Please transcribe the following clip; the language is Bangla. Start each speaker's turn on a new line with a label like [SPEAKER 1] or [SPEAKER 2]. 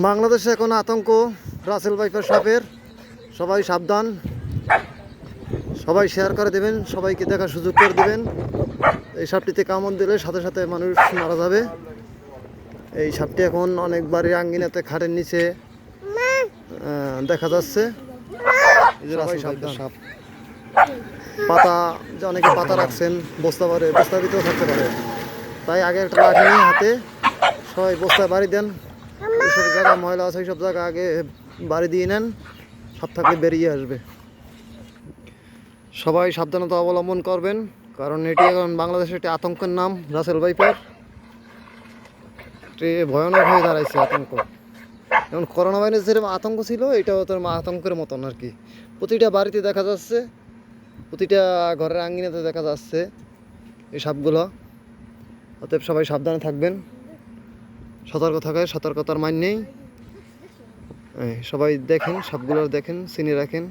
[SPEAKER 1] বাংলাদেশে এখন আতঙ্ক রাসেল ভাইপার সাপের। সবাই সাবধান, সবাই শেয়ার করে দেবেন, সবাইকে দেখার সুযোগ করে দেবেন। এই সাপটিতে কামড় দিলে সাথে সাথে মানুষ মারা যাবে। এই সাপটি এখন অনেকবারই আঙ্গিনাতে খাটের নিচে দেখা যাচ্ছে। সবাই সাবধান। সাপ পাতা, যে অনেকে পাতা রাখছেন বস্তার ভিতরেও থাকতে পারে, তাই আগে একটা লাঠি নিয়ে হাতে সবাই বস্তায় বাড়ি দেন। এইসব জায়গা ময়লা আছে, এইসব জায়গা আগে বাড়ি দিয়ে নেন, সাপ থাকলে বেরিয়ে আসবে। সবাই সাবধানতা অবলম্বন করবেন, কারণ এটি এখন বাংলাদেশের একটি আতঙ্কের নাম রাসেল ভাইপার। এটি ভয়ানক হয়ে দাঁড়াইছে আতঙ্ক। যেমন করোনা ভাইরাস যেরকম আতঙ্ক ছিল, এটাও তোর আতঙ্কের মতন আর কি। প্রতিটা বাড়িতে দেখা যাচ্ছে, প্রতিটা ঘরের আঙ্গিনাতে দেখা যাচ্ছে এই সাপগুলো। অতএব সবাই সাবধানে থাকবেন, সতর্ক থাকায় সতর্কতার মান নেই। সবাই দেখেন, সাপগুলো দেখেন, চিনে রাখেন।